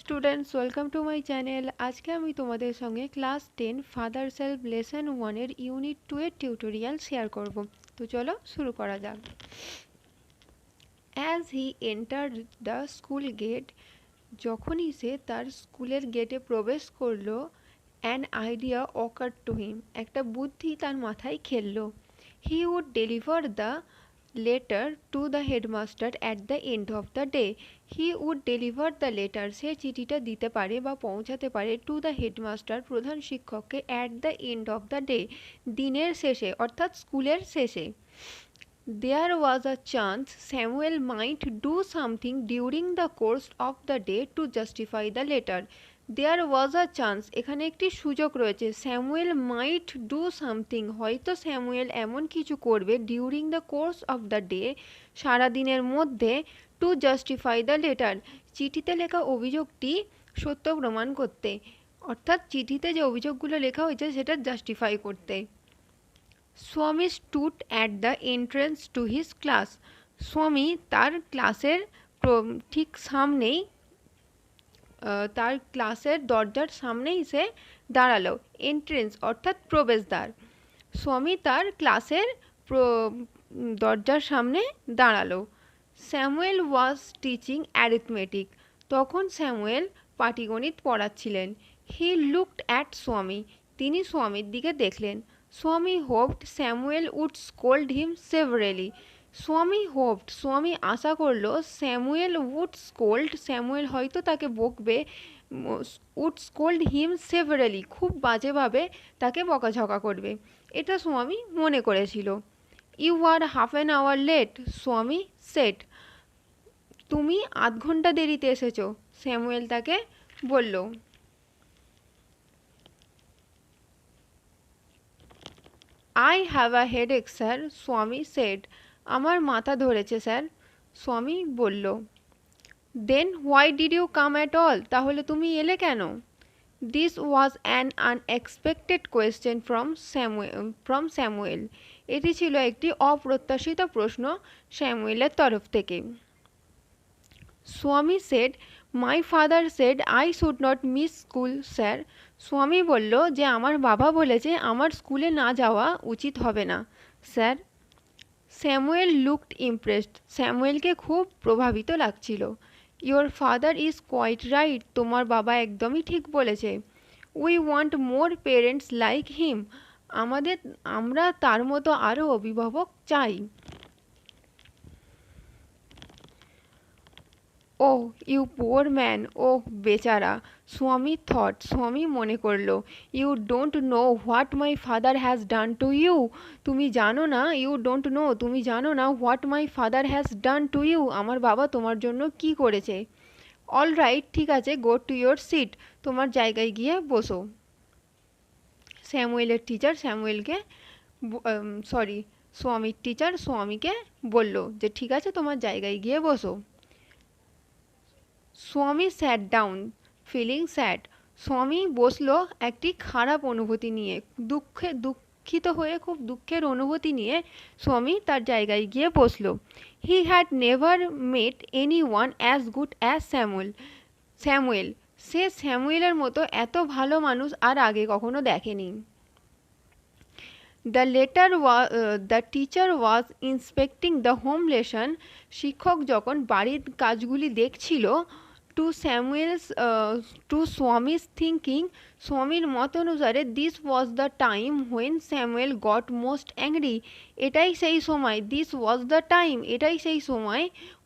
Students welcome to my channel. আজকে আমি তোমাদের সঙ্গে ক্লাস 10 ফাদার সেলফ লেসন 1 এর ইউনিট 2 এর টিউটোরিয়াল শেয়ার করব। তো চলো শুরু করা যাক। As he entered the school gate, যখনই সে তার স্কুলের গেটে প্রবেশ করলো, an idea occurred to him, একটা বুদ্ধি তার মাথায় খেললো। He would deliver the letter to the headmaster at the end of the day. He would deliver the letter, সে চিঠিটা দিতে পারে বা পৌঁছাতে পারে, টু দ্য হেডমাস্টার, প্রধান শিক্ষককে, at the end of the day, দিনের শেষে অর্থাৎ স্কুলের শেষে। There was a chance Samuel might do something during the course of the day to justify the letter. There was a chance, এখানে একটি সুযোগ রয়েছে। স্যামুয়েল মাইট ডু সামথিং, হয়তো স্যামুয়েল এমন কিছু করবে, during the course of the day, সারাদিনের মধ্যে, টু জাস্টিফাই দ্য লেটার, চিঠিতে লেখা অভিযোগটি সত্য প্রমাণ করতে, অর্থাৎ চিঠিতে যে অভিযোগগুলো লেখা হয়েছে সেটা জাস্টিফাই করতে। স্বামী stood at the entrance to his class, স্বামী তার ক্লাসের ঠিক সামনেই, তার ক্লাসের দরজার সামনেই সে দাঁড়ালো। এন্ট্রেন্স অর্থাৎ প্রবেশদ্বার। স্বামী তার ক্লাসের দরজার সামনে দাঁড়ালো। স্যামুয়েল ওয়াজ টিচিং অ্যারিথমেটিক, তখন স্যামুয়েল পাটিগণিত পড়াচ্ছিলেন। হি লুকড অ্যাট স্বামী, তিনি স্বামীর দিকে দেখলেন। Swami hoped Samuel would scold him severely, Swami hoped, স্বামী আশা করলো, স্যামুয়েল উড স্কোল্ড, স্যামুয়েল হয়তো তাকে বকবে, উড স্কোল্ড হিম সেভারেলি, খুব বাজেভাবে তাকে বকাঝকা করবে, এটা স্বামী মনে করেছিল। You are half an hour late, Swami said, তুমি আধ ঘন্টা দেরিতে এসেছো, স্যামুয়েল তাকে বলল। I have a headache sir, Swami said, আমার মাথা ধরেছে স্যার, স্বামী বলল। Then why did you come at all, তাহলে তুমি এলে কেন? This was an unexpected question from Samuel, এটি ছিল একটি অপ্রত্যাশিত প্রশ্ন স্যামুয়েলের তরফ থেকে। Swami said, my father said I should not miss school sir, Swami বলল যে আমার বাবা বলেছে আমার স্কুলে না যাওয়া উচিত হবে না স্যার। স্যামুয়েল লুকড ইমপ্রেসড, স্যামুয়েলকে খুব প্রভাবিত লাগছিল। Your father is quite right, তোমার বাবা একদমই ঠিক বলেছে। We want more parents like him, আমরা তার মতো আরও অভিভাবক চাই। ওহ ইউ পোর ম্যান, ওহ বেচারা, স্বামী থট, স্বামী মনে করলো। You don't know what my father has done to you, তুমি জানো না, ইউ ডোন্ট নো, তুমি জানো না, what my father has done to you, আমার বাবা তোমার জন্য কি করেছে। অল রাইট, ঠিক আছে, গো টু ইয়োর সিট, তোমার জায়গায় গিয়ে বসো। স্যামুয়েলের টিচার স্যামুয়েলকে, স্বামীর টিচার স্বামীকে বলল যে ঠিক আছে তোমার জায়গায় গিয়ে বসো। স্বামী স্যাট ডাউন ফিলিং স্যাড, স্বামী বসলো একটি খারাপ অনুভূতি নিয়ে, দুঃখিত হয়ে, খুব দুঃখের অনুভূতি নিয়ে স্বামী তার জায়গায় গিয়ে বসলো। He had never met any one as good as Samuel, সে স্যামুয়েলের মতো এত ভালো মানুষ আর আগে কখনো দেখেনি। The teacher was inspecting the home lesson, শিক্ষক যখন বাড়ির কাজগুলি দেখছিল, টু স্বামীস থিঙ্কিং, স্বামীর মত অনুসারে, this was the time when Samuel goat most angry, এটাই সেই সময়, দিস ওয়াজ দ্য টাইম, এটাই সেই সময়,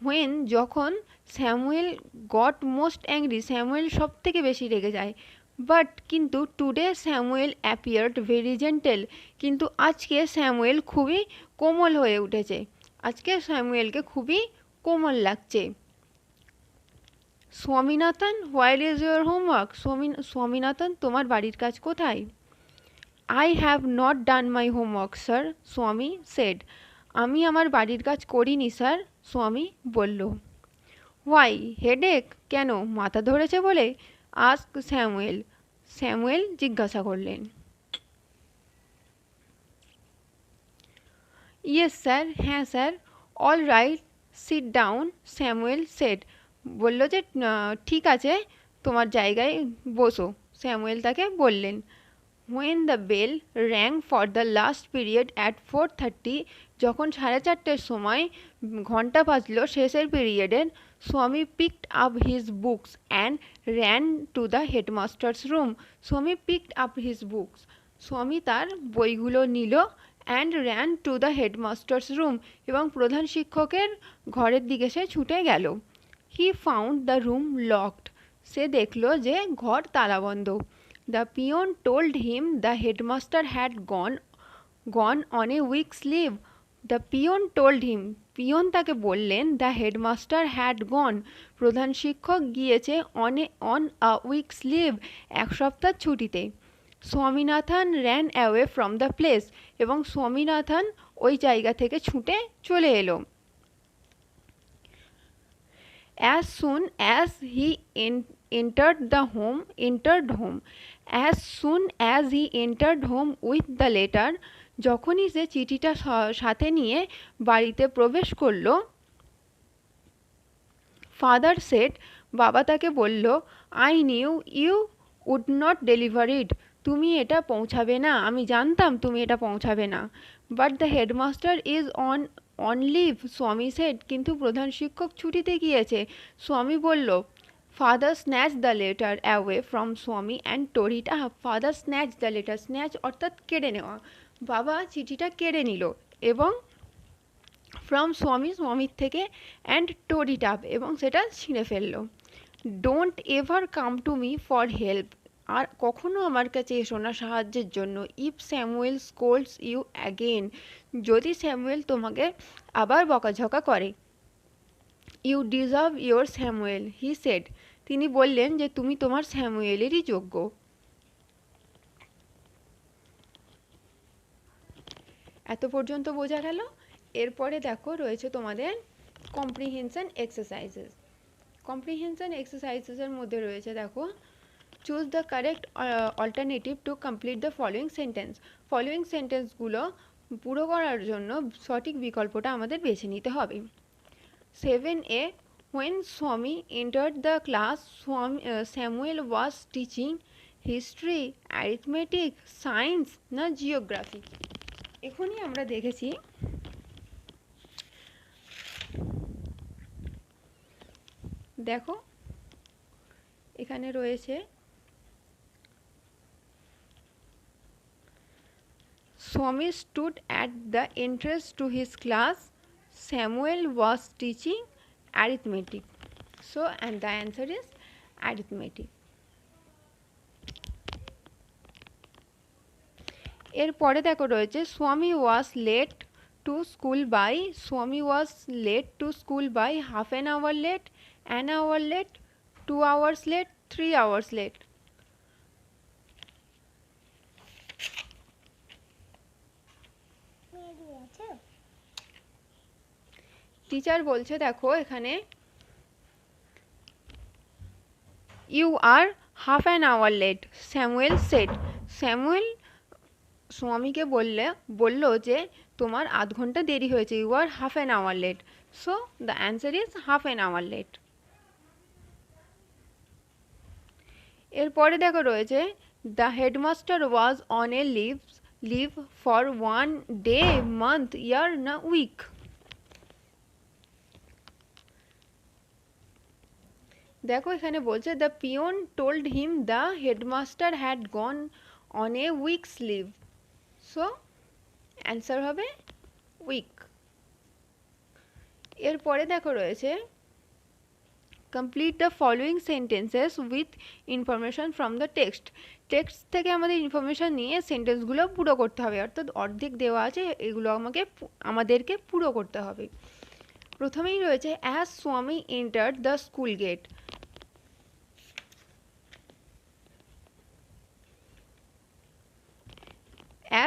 হোয়েন যখন, Samuel goat most angry, Samuel সব থেকে বেশি রেগে যায়। বাট কিন্তু today Samuel appeared very gentle, কিন্তু আজকে স্যামুয়েল খুবই কোমল হয়ে উঠেছে, আজকে স্যামুয়েলকে খুবই কোমল লাগছে। Swaminathan where is your homework, Swaminathan তোমার বাড়ির কাজ কোথায়? I have not done my homework sir, Swami shed, আমি আমার বাড়ির কাজ করিনি স্যার, স্বামী বলল। হোয়াই হেডেক, কেন, মাথা ধরেছে বলে? আস্ক স্যামুয়েল, স্যামুয়েল জিজ্ঞাসা করলেন। ইয়েস স্যার, হ্যাঁ sir. All right sit down, Samuel said, বলল যে ঠিক আছে তোমার জায়গায় বসো, স্যামুয়েল তাকে বললেন। When the bell rang for the last period at 4:30, যখন 4:30 সময় ঘন্টা বাজলো শেষের পিরিয়ডের, স্বামী picked up his books and ran to the headmaster's room. স্বামী picked up his books. স্বামী তার বইগুলো নিল and ran to the headmaster's room, এবং প্রধান শিক্ষকের ঘরের দিকে সে ছুটে গেল। He found the room locked. সে দেখলো যে ঘর তালাবন্ধ। The peon told him the headmaster had gone on a week's leave. The peon told him, peon তাকে বললেন, the headmaster had gone, প্রধান শিক্ষক গিয়েছে on a week's leave, এক সপ্তাহ ছুটিতে। Swaminathan ran away from the place, এবং স্বামীনাথন ওই জায়গা থেকে ছুটে চলে এলো। As soon as he entered home, as soon as he entered home with the letter, যখনই সে চিঠিটা সাথে নিয়ে বাড়িতে প্রবেশ করলো, father said, বাবা তাকে বলল, I knew you would not deliver it. তুমি এটা পৌঁছাবে না, আমি জানতাম তুমি এটা পৌঁছাবে না। But the headmaster is on leave, স্বামী said, কিন্তু প্রধান শিক্ষক ছুটিতে গিয়েছে। স্বামী বলল। Father snatched the letter away from Swami and tore it up. Father snatched the letter. Snatch অর্থাৎ কেড়ে নেওয়া। বাবা চিঠিটা কেড়ে নিল এবং from স্বামীর থেকে and tore it up, এবং সেটা ছিঁড়ে ফেললো। Don't ever come to me for help. আর কখনো আমার কাছে এসো না সাহায্যের জন্য। If Samuel scolds you again, যদি স্যামুয়েল তোমাকে আবার বকাঝকা করে। You deserve your Samuel, he said. তিনি বললেন যে তুমি তোমার স্যামুয়েলেরই যোগ্য। এত পর্যন্ত বোঝা গেল। এরপরে দেখো রয়েছে তোমাদের কম্প্রিহেনশন এক্সারসাইজেস। কম্প্রিহেনশন এক্সারসাইজেসের মধ্যে রয়েছে দেখো, choose the correct alternative to complete the following sentence. Following সেন্টেন্সগুলো পুরো করার জন্য সঠিক বিকল্পটা আমাদের বেছে নিতে হবে। 7A, when Swami entered the class, Samuel was teaching history, arithmetic, science না জিওগ্রাফি। এখনই আমরা দেখেছি দেখো এখানে রয়েছে Swami stood at the entrance to his class. Samuel was teaching arithmetic. So, and the answer is arithmetic. এরপরে দেখো রয়েছে Swami was late to school by. Swami was late to school by half an hour late, an hour late, 2 hours late, 3 hours late. Teacher বলছে দেখো এখানে you are half an hour late, Samuel said. Samuel স্বামীকে বলল যে তোমার আধ ঘন্টা দেরি হয়েছে, you are half an hour late. So the answer is half an hour late. এরপরে দেখো রয়েছে the headmaster was on a leave for 1 day, month, year না week. দেখো এখানে বলছে the peon told him the headmaster had gone on a week's leave. So answer হবে week. এরপরে দেখো রয়েছে complete the following sentences with information from the text. Text থেকে আমাদের ইনফরমেশন নিয়ে সেন্টেন্সগুলো পুরো করতে হবে, অর্থাৎ অর্ধেক দেওয়া আছে, এগুলো আমাদেরকে পুরো করতে হবে। প্রথমেই রয়েছে as Swami entered the school gate.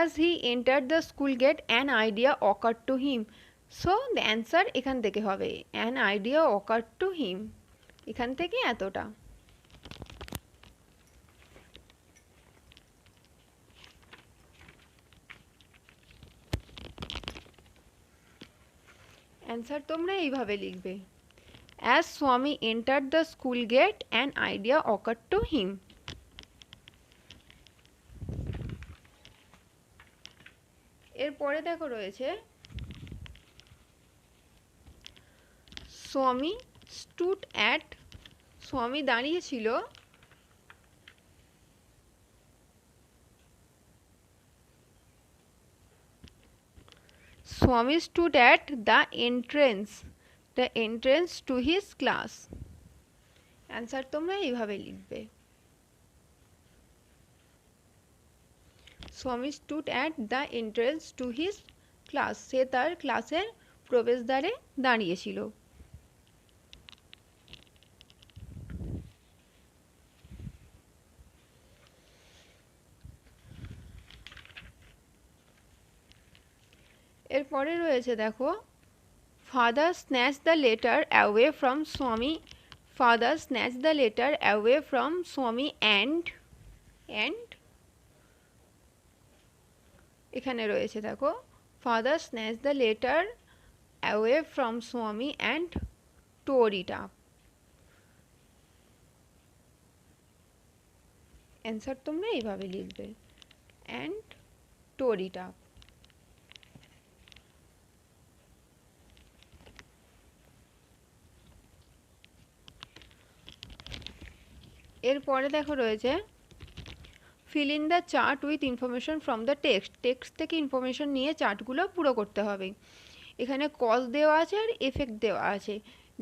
As he entered the school gate, an idea occurred to him. So the answer এখান থেকে হবে an idea occurred to him. এখান থেকে এতটা। অ্যান্সার তোমরা এইভাবে লিখবে As Swami entered the school gate, an idea occurred to him. এরপরে দেখো রয়েছে Swami stood at, Swami দাঁড়িয়েছিল Swami stood at the entrance to his class. Answer তোমরা এইভাবে লিখবে। Swami stood at the entrance to his class. সে তার ক্লাসের প্রবেশদ্বারে দাঁড়িয়েছিল। এরপরে রয়েছে দেখো Father snatched the letter away from Swami. Father snatched the letter away from Swami and এখানে রয়েছে দেখো Father snatched the letter away from Swami and tore it up. Answer তোমরা এইভাবে লিখবে and tore it up. এরপরে দেখো রয়েছে fill in the chart with information from the text. Text থেকে ইনফরমেশন নিয়ে চার্টগুলো পুরো করতে হবে। এখানে কজ দেওয়া আছে আর এফেক্ট দেওয়া আছে।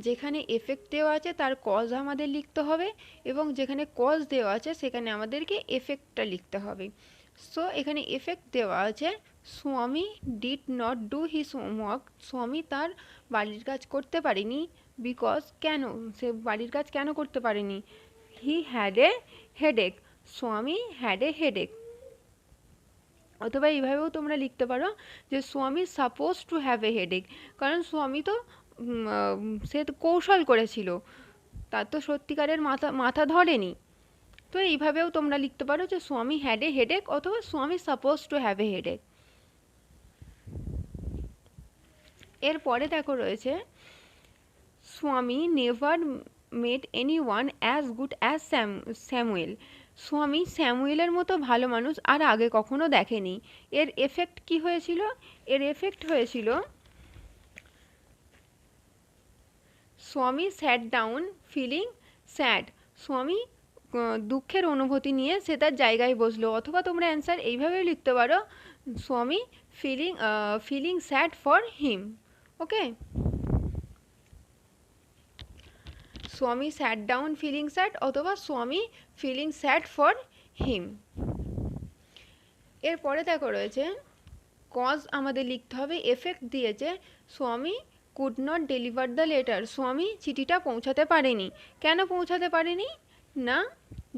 যেখানে এফেক্ট দেওয়া আছে তার কজ আমাদের লিখতে হবে এবং যেখানে কজ দেওয়া আছে সেখানে আমাদেরকে এফেক্টটা লিখতে হবে। সো এখানে এফেক্ট দেওয়া আছে স্বামী did not do his homework. স্বামী তার বাড়ির কাজ করতে পারেনি বিকজ কেন সে বাড়ির কাজ কেন করতে পারেনি হি হ্যাড এ হেডেক। স্বামী হ্যাড এ হেডেক। অথবা এইভাবেও তোমরা লিখতে পারো যে স্বামী suppose to have a headache, কারণ স্বামী তো সে তো কৌশল করেছিল, তার তো সত্যিকারের মাথা ধরেনি। তো এইভাবেও তোমরা লিখতে পারো যে স্বামী হ্যাড এ হেডেক অথবা স্বামী suppose to have a headache. এরপরে দেখো রয়েছে স্বামী never made any one as good as Samuel. স্বামী স্যামুয়েলের মতো ভালো মানুষ আর আগে কখনো দেখেনি। এর এফেক্ট কি হয়েছিল? এর এফেক্ট হয়েছিল স্বামী স্যাট ডাউন ফিলিং স্যাড। স্বামী দুঃখের অনুভূতি নিয়ে সে তার জায়গায় বসলো। অথবা তোমরা অ্যান্সার এইভাবেও লিখতে পারো স্বামী ফিলিং স্যাড ফর হিম। ওকে, স্বামী স্যাট ডাউন ফিলিং স্যাড অথবা স্বামী ফিলিং স্যাড ফর হিম। এরপরে দেখো রয়েছে কজ আমাদের লিখতে হবে। এফেক্ট দিয়েছে Swami could not deliver the letter. Swami চিঠিটা পৌঁছাতে পারেনি। কেন পৌঁছাতে পারেনি? না,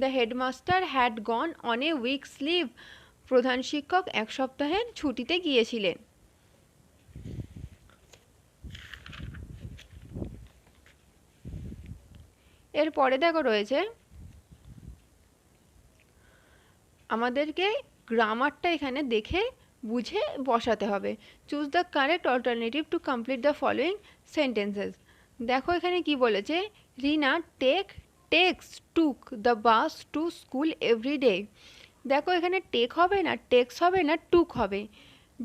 the headmaster had gone on a week's leave. প্রধান শিক্ষক এক সপ্তাহের ছুটিতে গিয়েছিলেন। এরপরে দেখো রয়েছে আমাদেরকে গ্রামারটা এখানে দেখে বুঝে বসাতে হবে। Choose the correct alternative to complete the following sentences. দেখো এখানে কি বলেছে, Rina takes took the bus to school every day. দেখো এখানে টেক হবে না, টেক্স হবে না, টুক হবে।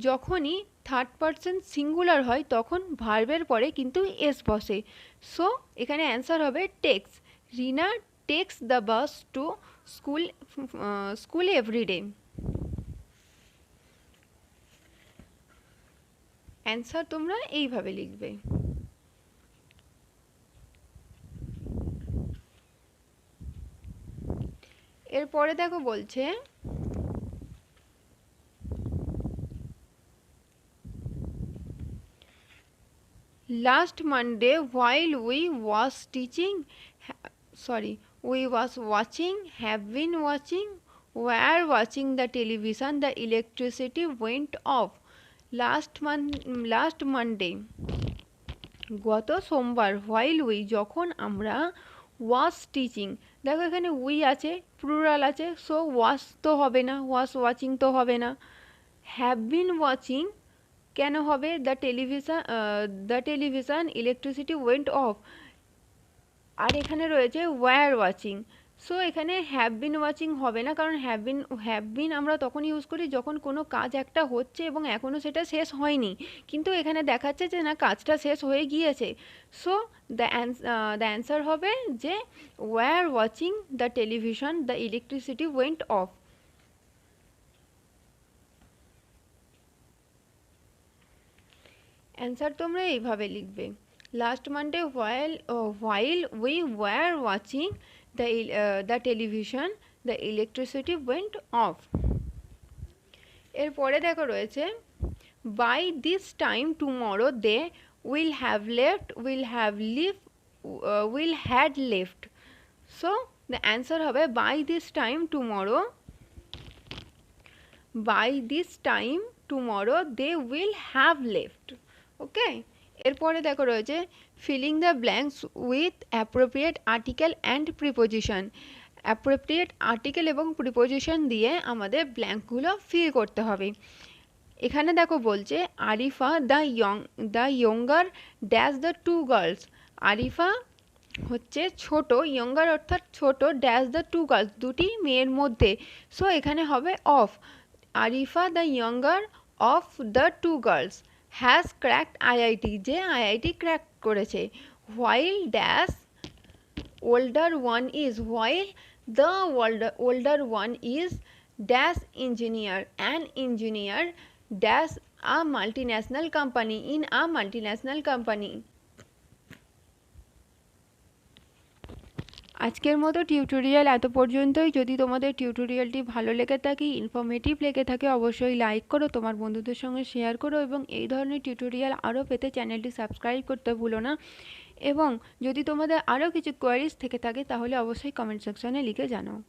যখনই থার্ড পারসন সিঙ্গুলার হয় তখন ভার্বের পরে কিন্তু এস বসে। সো এখানে অ্যান্সার হবে takes. Reena takes the bus to school every day. Answer তোমরা এইভাবে লিখবে। এরপরে দেখো বলছে last Monday while we was watching, have been watching, were watching the television, the electricity went off. last Monday গত সোমবার, while we যখন আমরা was teaching, দেখো এখানে we আছে, প্লুরাল আছে, সো was তো হবে না, was watching তো হবে না। have been watching কেন হবে? The television electricity went off. আর এখানে রয়েছে ওয়্যার ওয়াচিং। সো এখানে হ্যাভ বিন ওয়াচিং হবে না, কারণ হ্যাভ বিন আমরা তখন ইউজ করি যখন কোনো কাজ একটা হচ্ছে এবং এখনও সেটা শেষ হয়নি, কিন্তু এখানে দেখাচ্ছে যে না কাজটা শেষ হয়ে গিয়েছে। সো দ্য অ্যান্সার হবে যে were watching the television the electricity went off. Answer তোমরা এইভাবে লিখবে, last Monday while we were watching the television the electricity went off। এরপরে দেখো রয়েছে by this time tomorrow they will had left। so the answer হবে by this time tomorrow they will have left। ওকে, এরপরে দেখো রয়েছে filling the blanks with appropriate article and preposition. Appropriate article এবং preposition দিয়ে আমাদের ব্ল্যাঙ্কগুলো ফিল করতে হবে। এখানে দেখো বলছে Arifa the younger dash the two girls. Arifa হচ্ছে ছোট, ইয়ঙ্গার অর্থাৎ ছোট, ড্যাশ দ্য টু গার্লস দুটি মেয়ের মধ্যে। সো এখানে হবে of. Arifa the younger of the two girls has cracked IIT, যে আইআইটি ক্র্যাক করেছে। While dash older one is, while the older one is dash engineer, an engineer dash a multinational company, in a multinational company। আজকের মতো tutorial এত পর্যন্তই। যদি তোমাদের টিউটোরিয়ালটি ভালো লেগে থাকে, ইনফরমেটিভ লেগে থাকে, অবশ্যই লাইক করো, তোমার বন্ধুদের সঙ্গে শেয়ার করো এবং এই ধরনের টিউটোরিয়াল আরও পেতে চ্যানেলটি সাবস্ক্রাইব করতে ভুলো না। এবং যদি তোমাদের আরও কিছু কোয়ারিজ থেকে থাকে তাহলে অবশ্যই কমেন্ট সেকশনে লিখে জানাও।